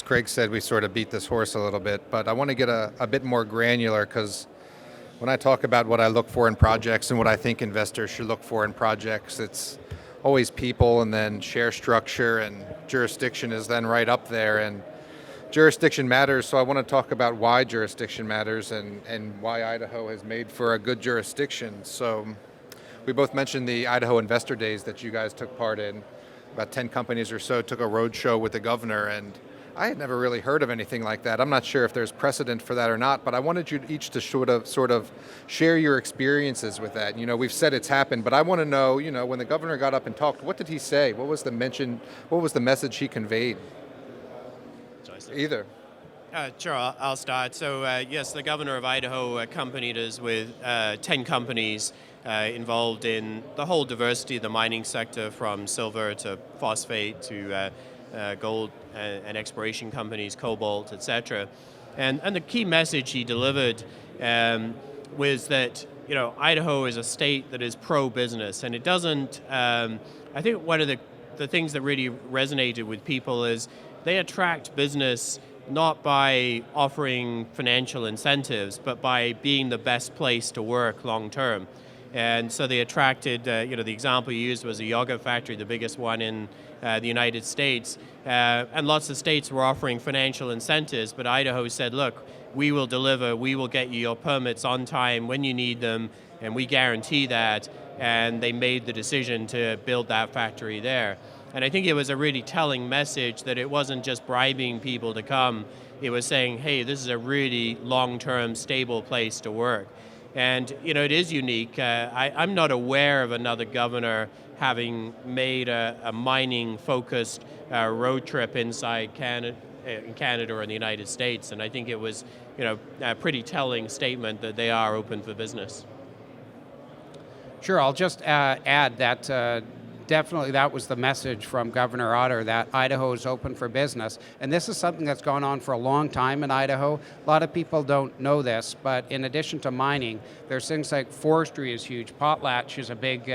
Craig said, we sort of beat this horse a little bit, but I want to get a bit more granular because when I talk about what I look for in projects and what I think investors should look for in projects, it's always people and then share structure, and jurisdiction is then right up there. And jurisdiction matters, so I want to talk about why jurisdiction matters and why Idaho has made for a good jurisdiction. So we both mentioned the Idaho Investor Days that you guys took part in. About 10 companies or so took a road show with the governor, and I had never really heard of anything like that. I'm not sure if there's precedent for that or not, but I wanted you each to sort of share your experiences with that. You know, we've said it's happened, but I want to know, you know, when the governor got up and talked, what did he say? What was the mention? What was the message he conveyed? Either. Sure, I'll start. So yes, the governor of Idaho accompanied us with 10 companies involved in the whole diversity of the mining sector, from silver to phosphate to gold and exploration companies, cobalt, etc. And the key message he delivered was that, you know, Idaho is a state that is pro-business, and it doesn't. I think one of the things that really resonated with people is they attract business not by offering financial incentives, but by being the best place to work long term. And so they attracted, you know, the example you used was a yogurt factory, the biggest one in the United States. And lots of states were offering financial incentives, but Idaho said, look, we will deliver, we will get you your permits on time when you need them, and we guarantee that. And they made the decision to build that factory there. And I think it was a really telling message that it wasn't just bribing people to come. It was saying, hey, this is a really long-term, stable place to work. And, you know, it is unique. I'm not aware of another governor having made a mining-focused road trip inside Canada or in the United States. And I think it was, you know, a pretty telling statement that they are open for business. Sure, I'll just add that definitely that was the message from Governor Otter, that Idaho is open for business. And this is something that's gone on for a long time in Idaho. A lot of people don't know this, but in addition to mining, there's things like forestry is huge. Potlatch is a big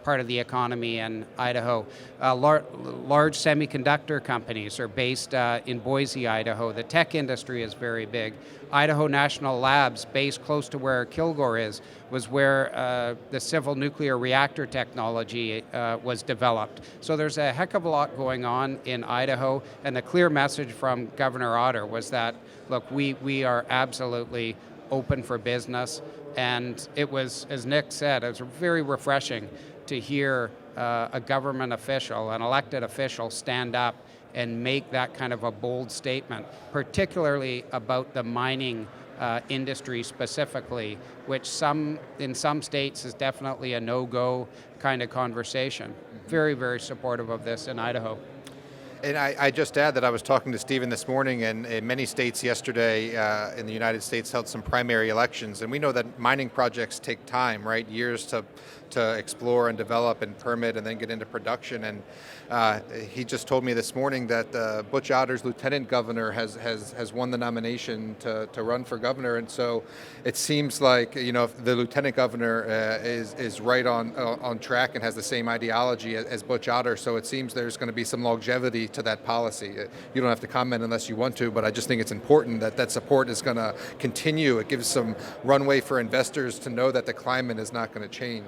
part of the economy in Idaho. Large semiconductor companies are based in Boise, Idaho. The tech industry is very big. Idaho National Labs, based close to where Kilgore is, was where the civil nuclear reactor technology was developed. So there's a heck of a lot going on in Idaho, and the clear message from Governor Otter was that, look, we are absolutely open for business. And it was, as Nick said, it was very refreshing to hear a government official, an elected official, stand up and make that kind of a bold statement, particularly about the mining industry specifically, which in some states is definitely a no-go kind of conversation. Mm-hmm. Very, very supportive of this in Idaho. And I just add that I was talking to Stephen this morning, and many states yesterday in the United States held some primary elections, and we know that mining projects take time, right? Years to explore and develop and permit and then get into production. And he just told me this morning that Butch Otter's lieutenant governor has won the nomination to run for governor, and so it seems like, you know, the lieutenant governor is right on track and has the same ideology as Butch Otter. So it seems there's going to be some longevity to that policy. You don't have to comment unless you want to, but I just think it's important that that support is going to continue. It gives some runway for investors to know that the climate is not going to change.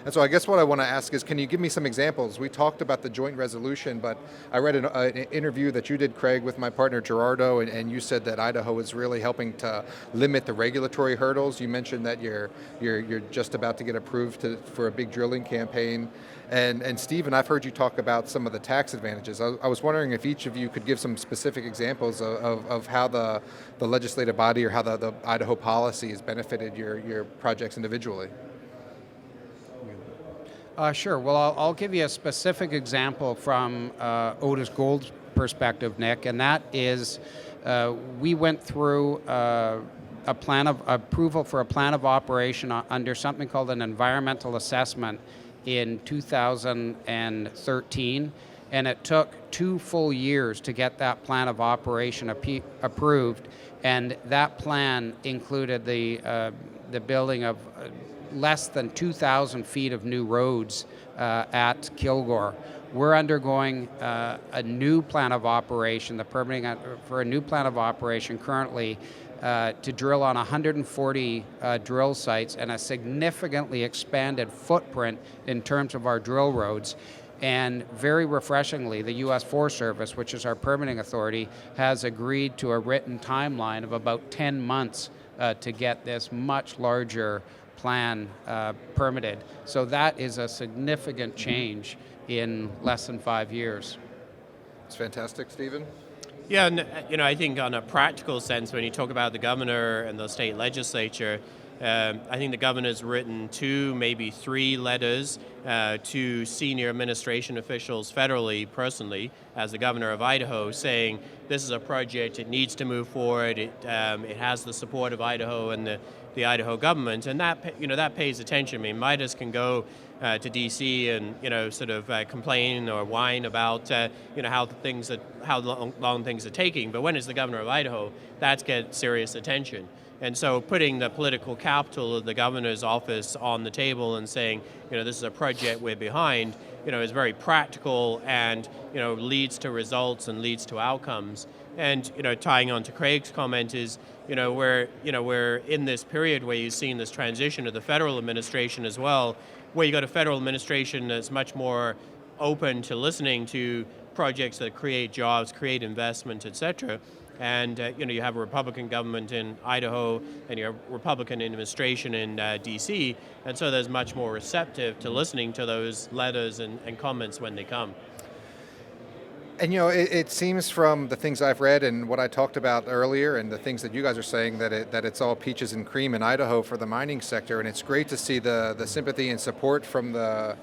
And so I guess what I want to ask is, can you give me some examples? We talked about the joint resolution, but I read an interview that you did, Craig, with my partner Gerardo, and you said that Idaho is really helping to limit the regulatory hurdles. You mentioned that you're just about to get approved for a big drilling campaign. And Stephen, I've heard you talk about some of the tax advantages. I was wondering if each of you could give some specific examples of how the legislative body or how the Idaho policy has benefited your projects individually. Sure. Well, I'll give you a specific example from Otis Gold's perspective, Nick, and that is we went through a plan of approval for a plan of operation under something called an environmental assessment in 2013, and it took 2 full years to get that plan of operation approved, and that plan included the building of less than 2,000 feet of new roads at Kilgore. We're undergoing a new plan of operation, the permitting for a new plan of operation currently to drill on 140 drill sites and a significantly expanded footprint in terms of our drill roads. And very refreshingly, the U.S. Forest Service, which is our permitting authority, has agreed to a written timeline of about 10 months to get this much larger plan permitted. So that is a significant change in less than 5 years. It's fantastic, Stephen. Yeah, and I think on a practical sense, when you talk about the governor and the state legislature, I think the governor's written 2, maybe 3 letters to senior administration officials federally, personally, as the governor of Idaho, saying this is a project, it needs to move forward, it has the support of Idaho and the Idaho government, and that pays attention. I mean, Midas can go to D.C. and sort of complain or whine about how long things are taking, but when it's the governor of Idaho, that gets serious attention. And so putting the political capital of the governor's office on the table and saying, this is a project we're behind, is very practical and, leads to results and leads to outcomes. And, tying on to Craig's comment is, we're in this period where you've seen this transition of the federal administration as well, where you got a federal administration that's much more open to listening to projects that create jobs, create investment, et cetera. And you have a Republican government in Idaho, and you have a Republican administration in D.C., and so there's much more receptive to listening to those letters and comments when they come. And it seems from the things I've read and what I talked about earlier, and the things that you guys are saying, that it's all peaches and cream in Idaho for the mining sector, and it's great to see the sympathy and support from the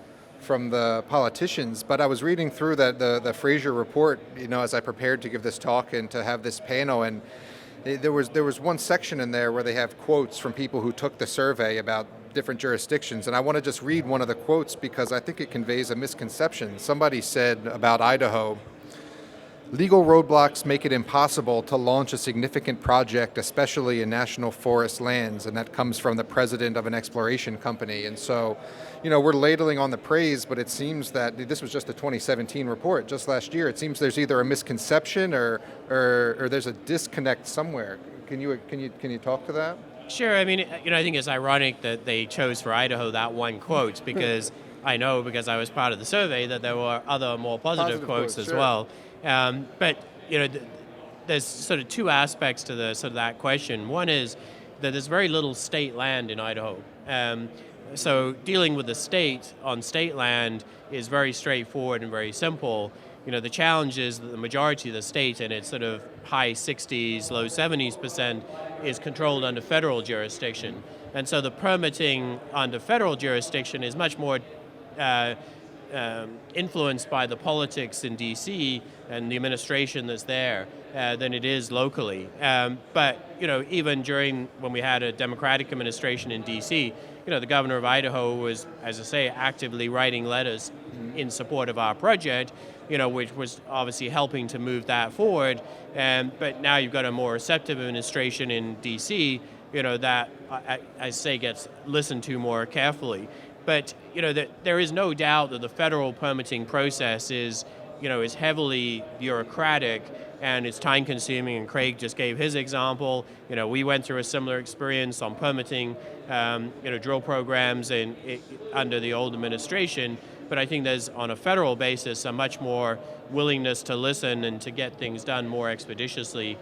politicians. But I was reading through the Fraser report, as I prepared to give this talk and to have this panel, and there was one section in there where they have quotes from people who took the survey about different jurisdictions, and I want to just read one of the quotes because I think it conveys a misconception. Somebody said about Idaho, "Legal roadblocks make it impossible to launch a significant project, especially in national forest lands," and that comes from the president of an exploration company. And so, we're ladling on the praise, but it seems that this was just a 2017 report, just last year. It seems there's either a misconception or there's a disconnect somewhere. Can you talk to that? Sure. I mean, I think it's ironic that they chose for Idaho that one quote because I know, because I was part of the survey, that there were other more positive quotes as sure. well. But there's sort of 2 aspects to that question. One is that there's very little state land in Idaho. So dealing with the state on state land is very straightforward and very simple. The challenge is that the majority of the state, and it's sort of high 60s, low 70s%, is controlled under federal jurisdiction. And so the permitting under federal jurisdiction is much more influenced by the politics in D.C. and the administration that's there than it is locally. But even when we had a Democratic administration in D.C., the governor of Idaho was, as I say, actively writing letters in support of our project, which was obviously helping to move that forward. But now you've got a more receptive administration in D.C., that I say gets listened to more carefully. But there is no doubt that the federal permitting process is heavily bureaucratic and it's time consuming. And Craig just gave his example. We went through a similar experience on permitting, drill programs under the old administration. But I think there's, on a federal basis, a much more willingness to listen and to get things done more expeditiously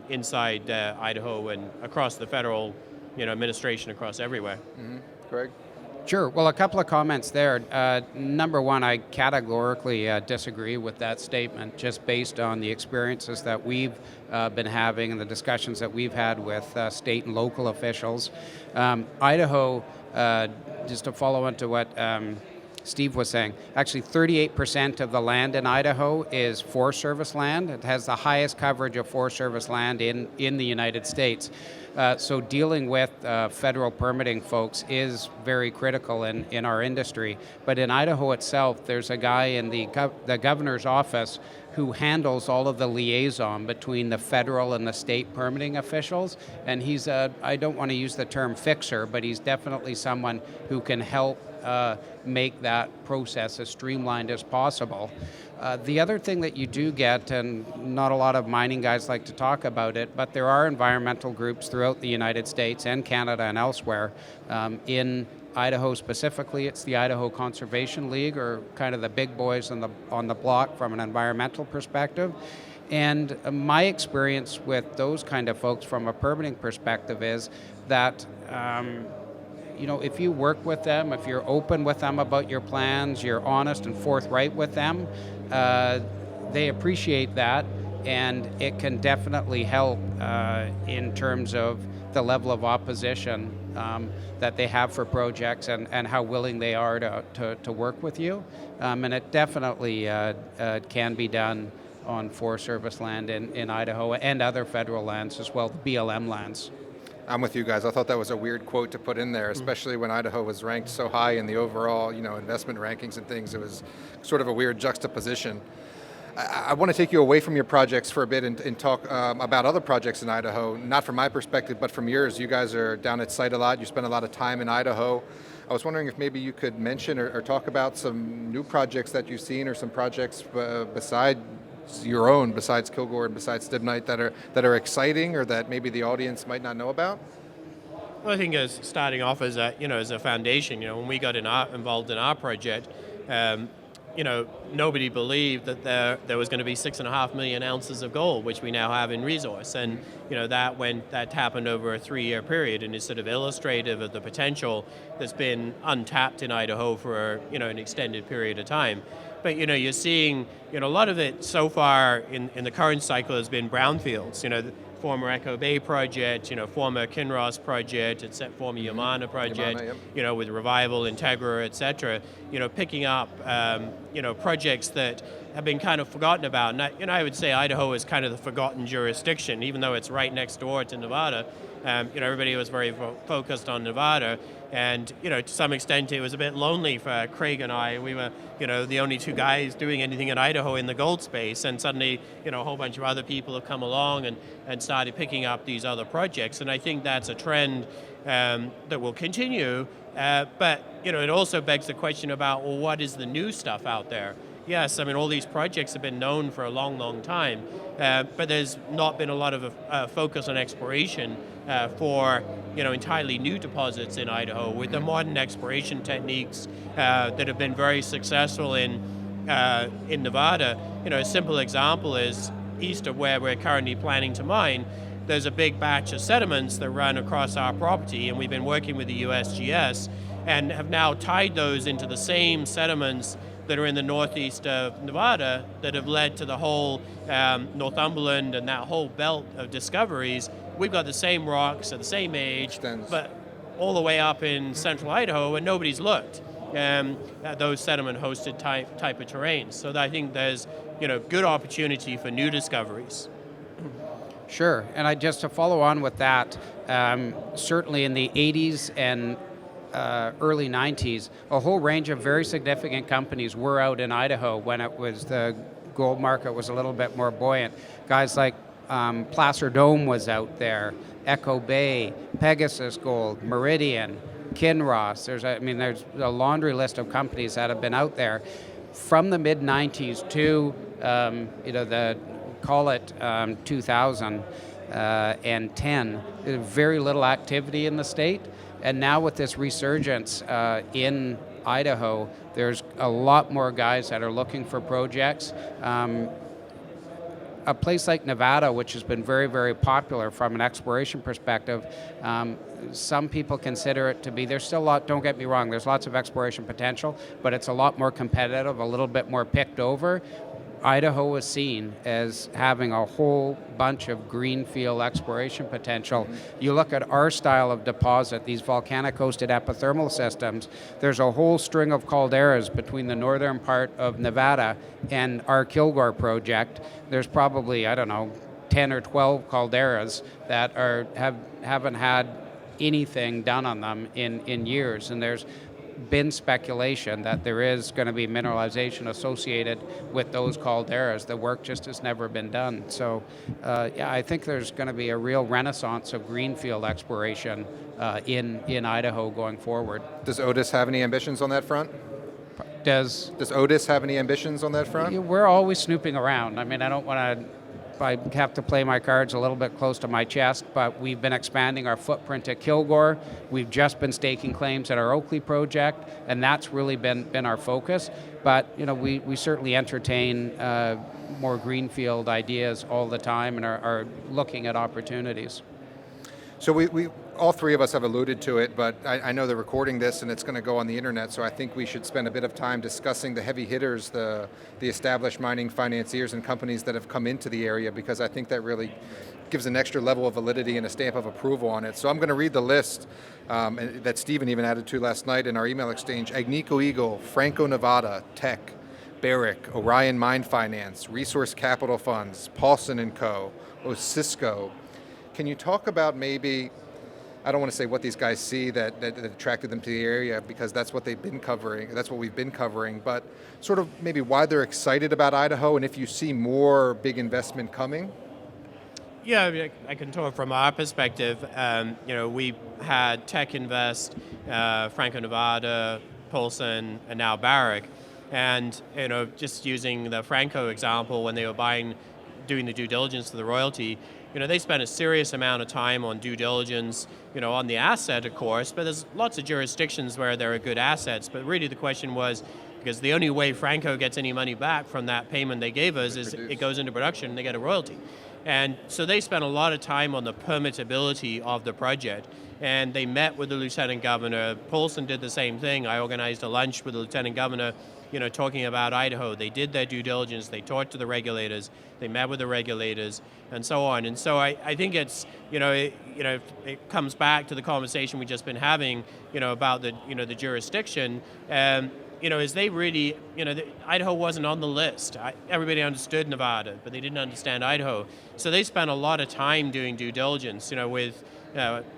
inside Idaho and across the federal, administration across everywhere. Mm-hmm. Craig? Sure. Well, a couple of comments there. Number one, I categorically disagree with that statement, just based on the experiences that we've been having and the discussions that we've had with state and local officials. Idaho, just to follow on to what Steve was saying, actually 38% of the land in Idaho is Forest Service land. It has the highest coverage of Forest Service land in the United States. So dealing with federal permitting folks is very critical in our industry. But in Idaho itself, there's a guy in the governor's office who handles all of the liaison between the federal and the state permitting officials. And he's I don't want to use the term fixer, but he's definitely someone who can help make that process as streamlined as possible. The other thing that you do get, and not a lot of mining guys like to talk about it, but there are environmental groups throughout the United States and Canada and elsewhere. In Idaho specifically, it's the Idaho Conservation League, or kind of the big boys on the block from an environmental perspective. And my experience with those kind of folks from a permitting perspective is that if you work with them, if you're open with them about your plans, you're honest and forthright with them, they appreciate that, and it can definitely help in terms of the level of opposition that they have for projects and how willing they are to work with you. And it definitely can be done on Forest Service land in Idaho and other federal lands as well, the BLM lands. I'm with you guys. I thought that was a weird quote to put in there, especially when Idaho was ranked so high in the overall, investment rankings and things. It was sort of a weird juxtaposition. I want to take you away from your projects for a bit and talk about other projects in Idaho, not from my perspective, but from yours. You guys are down at site a lot. You spend a lot of time in Idaho. I was wondering if maybe you could mention or talk about some new projects that you've seen, or some projects besides your own, besides Kilgore and besides Stibnite, that are exciting, or that maybe the audience might not know about. Well, I think as starting off as a foundation, when we got involved in our project, nobody believed that there was going to be 6.5 million ounces of gold, which we now have in resource, and that happened over a 3-year period, and is sort of illustrative of the potential that's been untapped in Idaho for an extended period of time. But you're seeing a lot of it so far in the current cycle has been brownfields. The former Echo Bay project, former Kinross project, former Yamana project, yep. With Revival, Integra, etc. Picking up projects that have been kind of forgotten about. And I would say Idaho is kind of the forgotten jurisdiction, even though it's right next door to Nevada. Everybody was very focused on Nevada, and to some extent it was a bit lonely for Craig and I. We were the only two guys doing anything in Idaho in the gold space, and suddenly a whole bunch of other people have come along and started picking up these other projects, and I think that's a trend that will continue. But it also begs the question about, well, what is the new stuff out there? Yes, all these projects have been known for a long, long time, but there's not been a lot of focus on exploration for entirely new deposits in Idaho, with the modern exploration techniques that have been very successful in Nevada. A simple example is east of where we're currently planning to mine. There's a big batch of sediments that run across our property, and we've been working with the USGS and have now tied those into the same sediments that are in the northeast of Nevada that have led to the whole Northumberland and that whole belt of discoveries. We've got the same rocks at the same age, but all the way up in central Idaho, and nobody's looked at those sediment-hosted type of terrains. So I think there's good opportunity for new discoveries. Sure, and just to follow on with that, certainly in the 80s and early 90s, a whole range of very significant companies were out in Idaho when the gold market was a little bit more buoyant. Guys like Placer Dome was out there, Echo Bay, Pegasus Gold, Meridian, Kinross. There's a laundry list of companies that have been out there from the mid 90s to call it 2010. Very little activity in the state, and now with this resurgence in Idaho, there's a lot more guys that are looking for projects. A place like Nevada, which has been very, very popular from an exploration perspective, some people consider it to be, there's still a lot, don't get me wrong, there's lots of exploration potential, but it's a lot more competitive, a little bit more picked over. Idaho is seen as having a whole bunch of greenfield exploration potential. You look at our style of deposit, these volcanic-hosted epithermal systems, there's a whole string of calderas between the northern part of Nevada and our Kilgore project. There's probably, 10 or 12 calderas that have haven't had anything done on them in years, and there's been speculation that there is going to be mineralization associated with those calderas. The work just has never been done. So yeah, I think there's going to be a real renaissance of greenfield exploration in Idaho going forward. Does Otis have any ambitions on that front? Does Otis have any ambitions on that front? We're always snooping around. I mean, I don't want to, I have to play my cards a little bit close to my chest, but we've been expanding our footprint at Kilgore. We've just been staking claims at our Oakley project, and that's really been our focus. But we certainly entertain more greenfield ideas all the time and are looking at opportunities. So we all three of us have alluded to it, but I know they're recording this and it's going to go on the internet, so I think we should spend a bit of time discussing the heavy hitters, the established mining financiers and companies that have come into the area, because I think that really gives an extra level of validity and a stamp of approval on it. So I'm going to read the list that Stephen even added to last night in our email exchange. Agnico Eagle, Franco-Nevada, Teck, Barrick, Orion Mine Finance, Resource Capital Funds, Paulson & Co., Osisko. Can you talk about maybe, I don't want to say what these guys see that attracted them to the area, because that's what they've been covering, that's what we've been covering, but sort of maybe why they're excited about Idaho, and if you see more big investment coming? Yeah, I can talk from our perspective. We had Teck invest, Franco-Nevada, Paulson, and now Barrick. And, just using the Franco example, when they were doing the due diligence for the royalty, they spent a serious amount of time on due diligence, on the asset, of course, but there's lots of jurisdictions where there are good assets. But really the question was, because the only way Franco gets any money back from that payment they gave us is it goes into production and they get a royalty. And so they spent a lot of time on the permittability of the project. And they met with the lieutenant governor. Paulson did the same thing. I organized a lunch with the lieutenant governor, talking about Idaho. They did their due diligence. They talked to the regulators. They met with the regulators, and so on. And so I think it's, it comes back to the conversation we've just been having, about the jurisdiction. Is they really, Idaho wasn't on the list. Everybody understood Nevada, but they didn't understand Idaho. So they spent a lot of time doing due diligence, with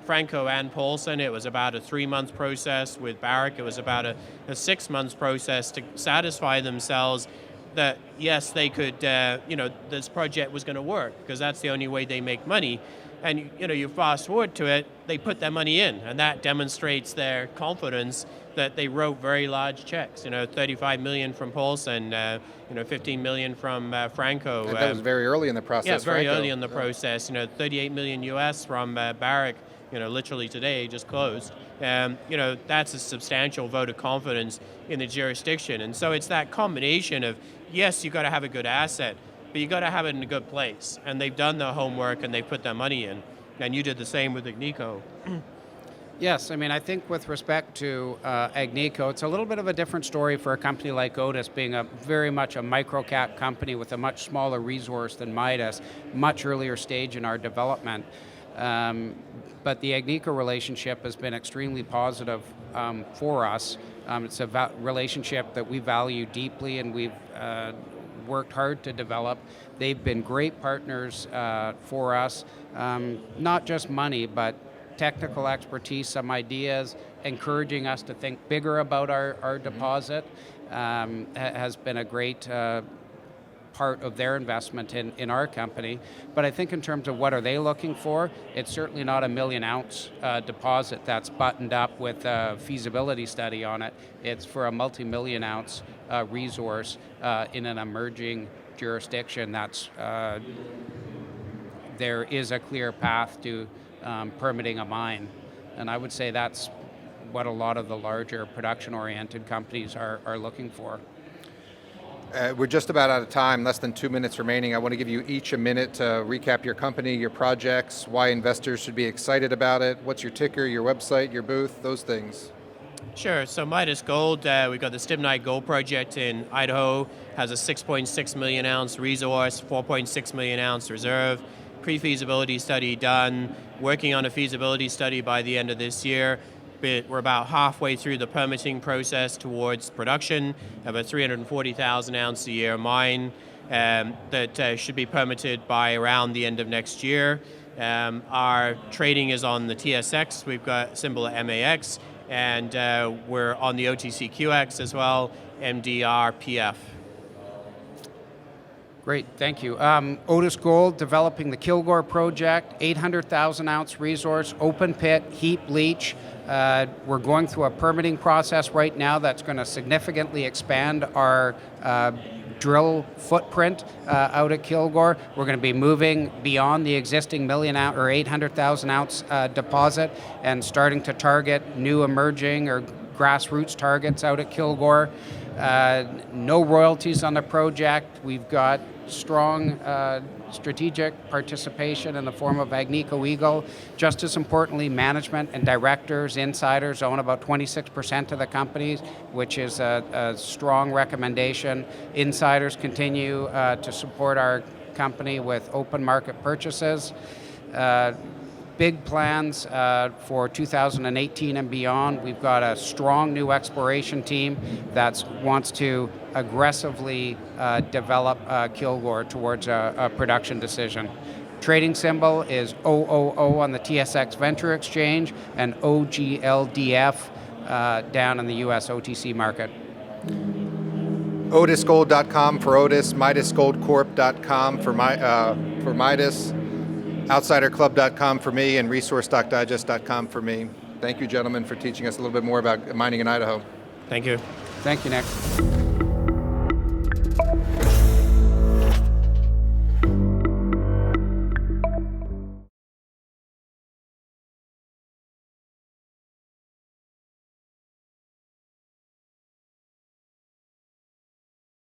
Franco and Paulson. It was about a 3-month process. With Barrick, it was about a 6-month process to satisfy themselves that, yes, they could, this project was going to work, because that's the only way they make money. And, you fast forward to it, they put their money in, and that demonstrates their confidence that they wrote very large checks, $35 million from Paulson, $15 million from Franco. And that was very early in the process. Yeah, very Franco. early in the process. $38 million US from Barrick, literally today, just closed. That's a substantial vote of confidence in the jurisdiction. And so it's that combination of, yes, you've got to have a good asset, but you got to have it in a good place. And they've done their homework and they put their money in. And you did the same with Agnico. Yes, I mean, I think with respect to Agnico, it's a little bit of a different story for a company like Otis, being very much a micro-cap company with a much smaller resource than Midas, much earlier stage in our development. But the Agnico relationship has been extremely positive for us. It's a relationship that we value deeply, and we've worked hard to develop. They've been great partners for us, not just money, but technical expertise, some ideas, encouraging us to think bigger about our deposit, has been a great part of their investment in our company. But I think in terms of what are they looking for, it's certainly not a 1 million ounce deposit that's buttoned up with a feasibility study on it. It's for a multi-million ounce resource in an emerging jurisdiction that's there is a clear path to permitting a mine. And I would say that's what a lot of the larger production-oriented companies are looking for. We're just about out of time, less than 2 minutes remaining. I want to give you each a minute to recap your company, your projects, why investors should be excited about it, what's your ticker, your website, your booth, those things. Sure. So Midas Gold, we've got the Stibnite Gold Project in Idaho, has a 6.6 million ounce resource, 4.6 million ounce reserve, pre-feasibility study done, working on a feasibility study by the end of this year. We're about halfway through the permitting process towards production of a 340,000 ounce a year mine that should be permitted by around the end of next year. Our trading is on the TSX. We've got symbol MAX, and we're on the OTCQX as well, MDRPF. Great, thank you. Otis Gold developing the Kilgore project, 800,000 ounce resource, open pit, heap leach. We're going through a permitting process right now that's going to significantly expand our drill footprint out at Kilgore. We're going to be moving beyond the existing 800,000 ounce deposit and starting to target new emerging or grassroots targets out at Kilgore. No royalties on the project. We've got strong strategic participation in the form of Agnico Eagle. Just as importantly, management and directors, insiders own about 26% of the companies, which is a strong recommendation. Insiders continue to support our company with open market purchases. Big plans for 2018 and beyond. We've got a strong new exploration team that wants to aggressively develop Kilgore towards a production decision. Trading symbol is OOO on the TSX Venture Exchange and OGLDF down in the US OTC market. OtisGold.com for Otis, MidasGoldCorp.com for Midas, OutsiderClub.com for me, and ResourceStockDigest.com for me. Thank you, gentlemen, for teaching us a little bit more about mining in Idaho. Thank you. Thank you, Nick.